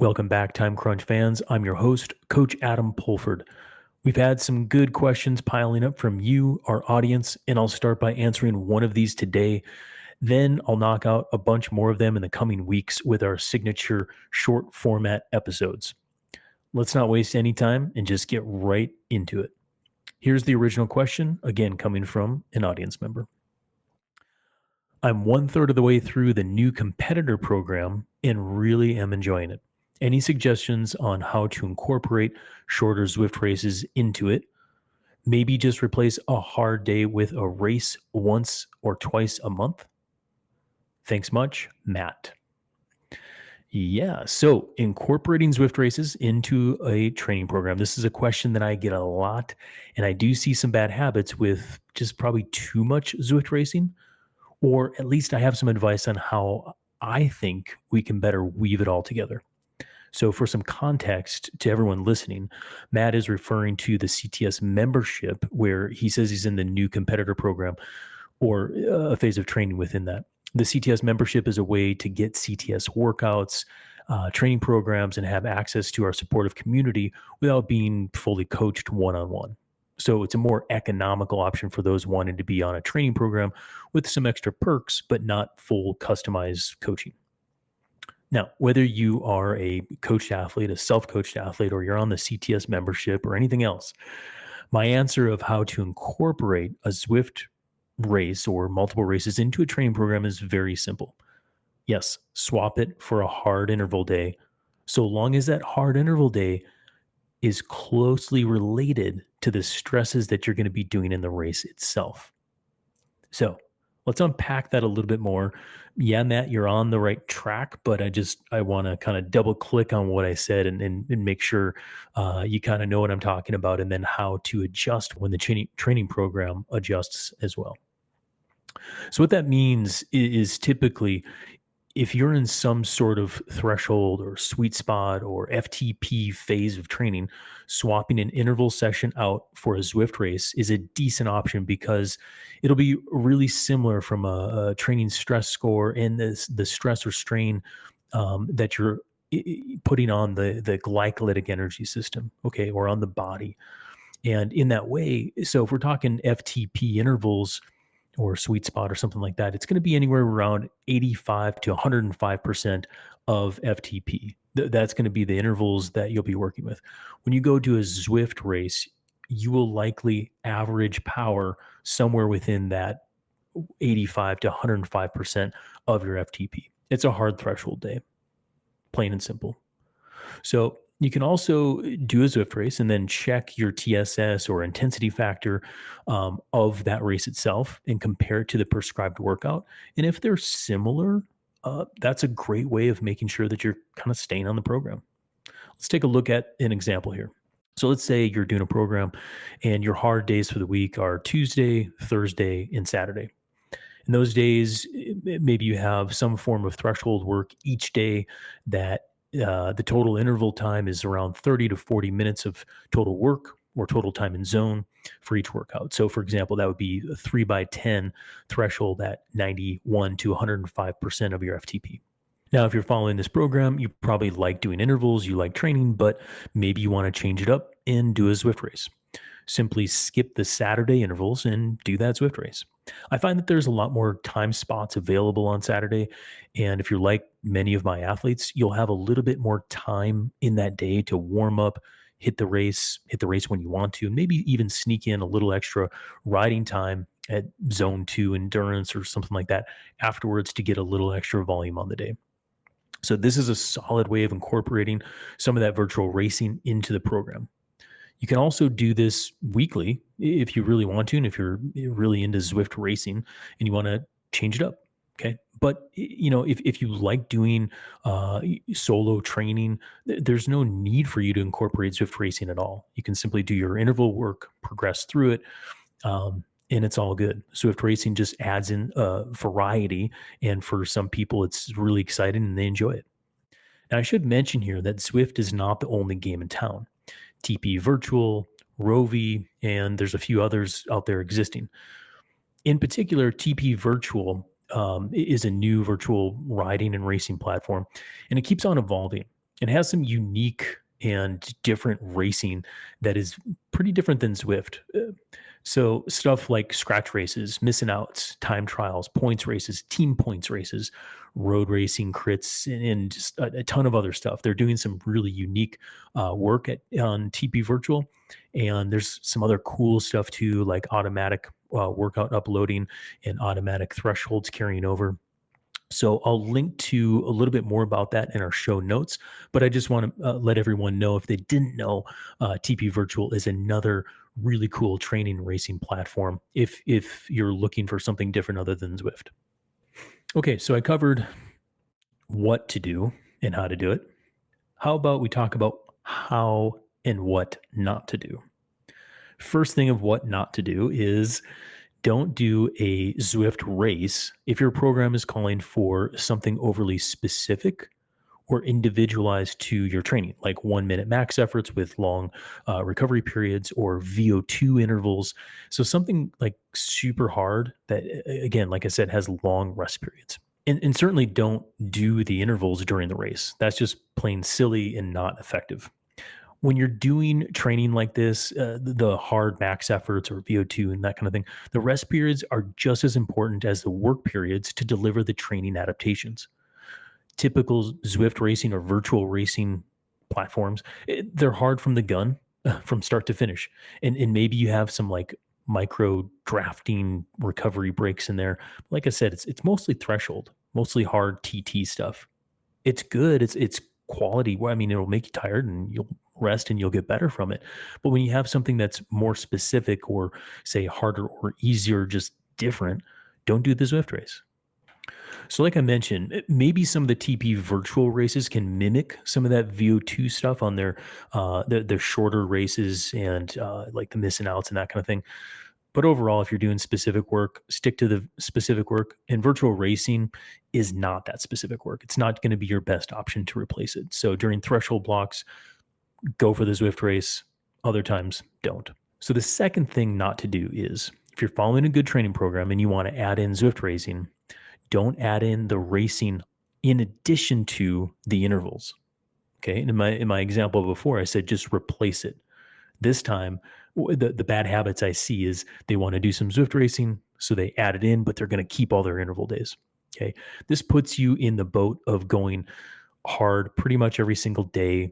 Welcome back, Time Crunch fans. I'm your host, Coach Adam Pulford. We've had some good questions piling up from you, our audience, and I'll start by answering one of these today. Then I'll knock out a bunch more of them in the coming weeks with our signature short format episodes. Let's not waste any time and just get right into it. Here's the original question, again coming from an audience member. I'm one third of the way through the new competitor program and really am enjoying it. Any suggestions on how to incorporate shorter Zwift races into it? Maybe just replace a hard day with a race once or twice a month? Thanks much, Matt. Yeah, so incorporating Zwift races into a training program. This is a question that I get a lot, and I do see some bad habits with just probably too much Zwift racing, or at least I have some advice on how I think we can better weave it all together. So, for some context to everyone listening, Matt is referring to the CTS membership, where he says he's in the new competitor program or a phase of training within that. The CTS membership is a way to get CTS workouts, training programs, and have access to our supportive community without being fully coached one on one. So, it's a more economical option for those wanting to be on a training program with some extra perks, but not full customized coaching. Now, whether you are a coached athlete, a self coached athlete, or you're on the CTS membership or anything else, my answer of how to incorporate a Zwift race or multiple races into a training program is very simple. Yes, swap it for a hard interval day, so long as that hard interval day is closely related to the stresses that you're going to be doing in the race itself. So let's unpack that a little bit more. Yeah, Matt, you're on the right track, but I want to kind of double click on what I said and make sure you kind of know what I'm talking about, and then how to adjust when the training program adjusts as well. So what that means is typically, if you're in some sort of threshold or sweet spot or FTP phase of training, swapping an interval session out for a Zwift race is a decent option because it'll be really similar from a training stress score and the stress or strain that you're putting on the glycolytic energy system, okay, or on the body. And in that way, so if we're talking FTP intervals, or sweet spot or something like that, it's going to be anywhere around 85 to 105% of FTP. That's going to be the intervals that you'll be working with. When you go to a Zwift race, you will likely average power somewhere within that 85 to 105% of your FTP. It's a hard threshold day, plain and simple. So you can also do a Zwift race and then check your TSS or intensity factor of that race itself and compare it to the prescribed workout. And if they're similar, that's a great way of making sure that you're kind of staying on the program. Let's take a look at an example here. So let's say you're doing a program and your hard days for the week are Tuesday, Thursday, and Saturday. In those days, maybe you have some form of threshold work each day that the total interval time is around 30 to 40 minutes of total work or total time in zone for each workout. So, for example, that would be a 3x10 threshold at 91 to 105% of your FTP. Now, if you're following this program, you probably like doing intervals, you like training, but maybe you want to change it up and do a Zwift race. Simply skip the Saturday intervals and do that Zwift race. I find that there's a lot more time spots available on Saturday. And if you're like many of my athletes, you'll have a little bit more time in that day to warm up, hit the race when you want to, and maybe even sneak in a little extra riding time at zone 2 endurance or something like that afterwards to get a little extra volume on the day. So this is a solid way of incorporating some of that virtual racing into the program. You can also do this weekly if you really want to, and if you're really into Zwift racing and you want to change it up. Okay. But, if you like doing solo training, there's no need for you to incorporate Zwift racing at all. You can simply do your interval work, progress through it, and it's all good. Zwift racing just adds in variety. And for some people, it's really exciting and they enjoy it. Now, I should mention here that Zwift is not the only game in town. TP Virtual, Rouvy, and there's a few others out there existing. In particular, TP Virtual is a new virtual riding and racing platform, and it keeps on evolving. and has some unique and different racing that is pretty different than Zwift. So stuff like scratch races, missing outs, time trials, points races, team points races, road racing crits, and just a ton of other stuff. They're doing some really unique work on TP Virtual, and there's some other cool stuff too, like automatic workout uploading and automatic thresholds carrying over. So I'll link to a little bit more about that in our show notes. But I just want to let everyone know, if they didn't know, TP Virtual is another really cool training racing platform if you're looking for something different other than Zwift. Okay, so I covered what to do and how to do it. How about we talk about how and what not to do? First thing of what not to do is don't do a Zwift race if your program is calling for something overly specific or individualized to your training, like 1 minute max efforts with long recovery periods or VO2 intervals. So something like super hard that, again, like I said, has long rest periods. And certainly don't do the intervals during the race. That's just plain silly and not effective. When you're doing training like this, the hard max efforts or VO2 and that kind of thing, the rest periods are just as important as the work periods to deliver the training adaptations. Typical Zwift racing or virtual racing platforms, they're hard from the gun, from start to finish. And maybe you have some like micro drafting recovery breaks in there. Like I said, it's mostly threshold, mostly hard TT stuff. It's good. It's quality. Well, I mean, it'll make you tired and you'll rest and you'll get better from it. But when you have something that's more specific or say harder or easier, just different, don't do the Zwift race. So, like I mentioned, maybe some of the TP virtual races can mimic some of that VO2 stuff on their shorter races and like the missing outs and that kind of thing. But overall, if you're doing specific work, stick to the specific work. And virtual racing is not that specific work. It's not going to be your best option to replace it. So during threshold blocks, go for the Zwift race. Other times, don't. So the second thing not to do is, if you're following a good training program and you want to add in Zwift racing, don't add in the racing in addition to the intervals. Okay. And in my example before, I said just replace it. This time, the bad habits I see is they want to do some Zwift racing, so they add it in, but they're going to keep all their interval days. Okay. This puts you in the boat of going hard pretty much every single day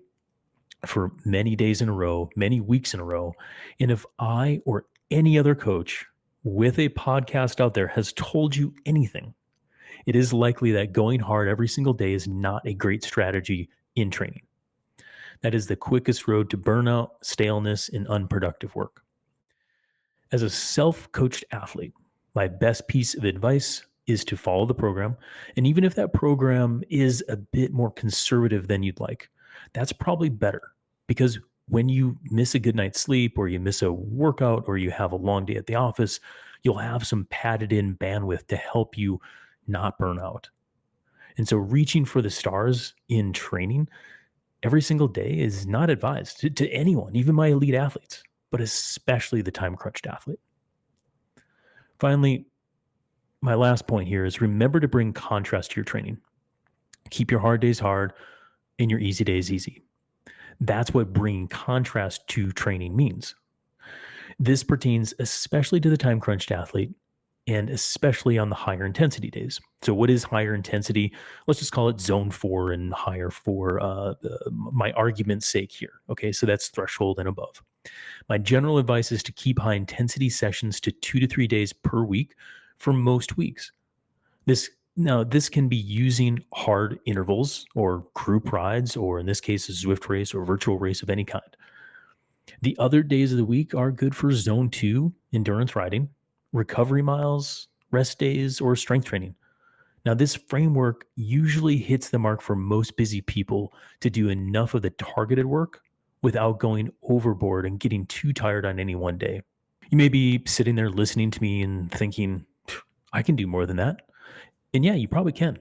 for many days in a row, many weeks in a row. And if I or any other coach with a podcast out there has told you anything, it is likely that going hard every single day is not a great strategy in training. That is the quickest road to burnout, staleness, and unproductive work. As a self coached athlete, my best piece of advice is to follow the program. And even if that program is a bit more conservative than you'd like, that's probably better, because when you miss a good night's sleep or you miss a workout or you have a long day at the office, you'll have some padded in bandwidth to help you not burn out. And so reaching for the stars in training every single day is not advised to anyone, even my elite athletes, but especially the time crunched athlete. Finally, my last point here is, remember to bring contrast to your training. Keep your hard days hard and your easy days easy. That's what bringing contrast to training means. This pertains especially to the time crunched athlete, and especially on the higher intensity days. So what is higher intensity? Let's just call it zone 4 and higher for my argument's sake here. Okay, so that's threshold and above. My general advice is to keep high intensity sessions to 2 to 3 days per week for most weeks. This can be using hard intervals or group rides, or in this case, a Zwift race or virtual race of any kind. The other days of the week are good for zone 2 endurance riding, recovery miles, rest days, or strength training. Now, this framework usually hits the mark for most busy people to do enough of the targeted work without going overboard and getting too tired on any one day. You may be sitting there listening to me and thinking, I can do more than that. And yeah, you probably can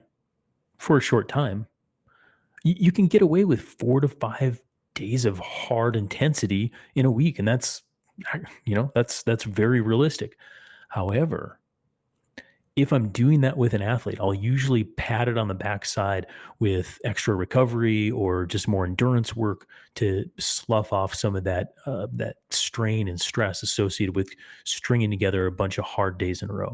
for a short time. You can get away with 4 to 5 days of hard intensity in a week. And that's very realistic. However, If I'm doing that with an athlete, I'll usually pat it on the backside with extra recovery or just more endurance work to slough off some of that strain and stress associated with stringing together a bunch of hard days in a row.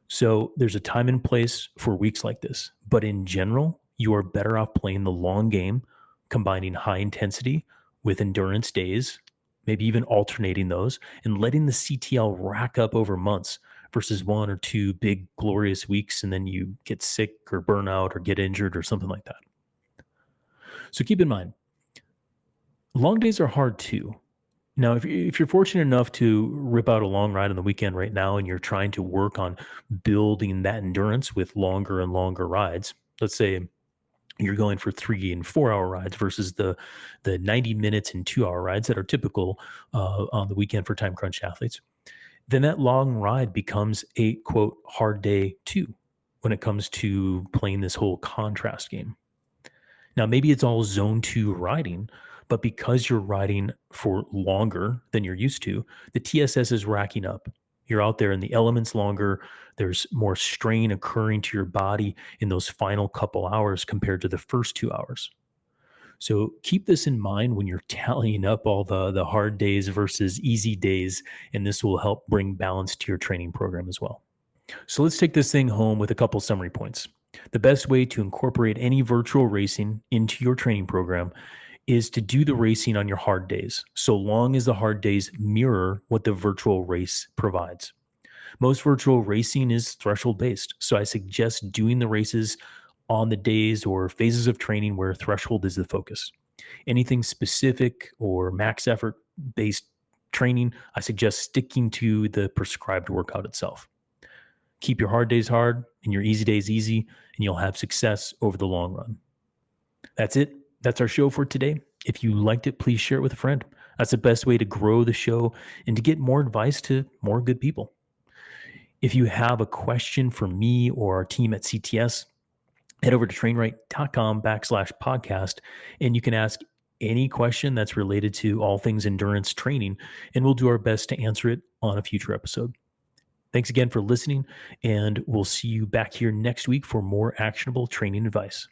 So there's a time and place for weeks like this, but in general, you are better off playing the long game, combining high intensity with endurance days, maybe even alternating those, and letting the CTL rack up over months versus one or two big glorious weeks and then you get sick or burn out or get injured or something like that. So keep in mind, long days are hard too. Now, if you're fortunate enough to rip out a long ride on the weekend right now and you're trying to work on building that endurance with longer and longer rides, let's say you're going for 3 and 4 hour rides versus the 90 minutes and 2 hour rides that are typical on the weekend for time crunch athletes, then that long ride becomes a quote hard day too when it comes to playing this whole contrast game. Now, maybe it's all zone two riding, but because you're riding for longer than you're used to, the TSS is racking up. You're out there in the elements longer. There's more strain occurring to your body in those final couple hours compared to the first 2 hours. So keep this in mind when you're tallying up all the hard days versus easy days, and this will help bring balance to your training program as well. So let's take this thing home with a couple summary points. The best way to incorporate any virtual racing into your training program is to do the racing on your hard days, so long as the hard days mirror what the virtual race provides. Most virtual racing is threshold based, so I suggest doing the races on the days or phases of training where threshold is the focus. Anything specific or max effort based training, I suggest sticking to the prescribed workout itself. Keep your hard days hard and your easy days easy, and you'll have success over the long run. That's it. That's our show for today. If you liked it, please share it with a friend. That's the best way to grow the show and to get more advice to more good people. If you have a question for me or our team at CTS, head over to trainright.com/podcast and you can ask any question that's related to all things endurance training, and we'll do our best to answer it on a future episode. Thanks again for listening, and we'll see you back here next week for more actionable training advice.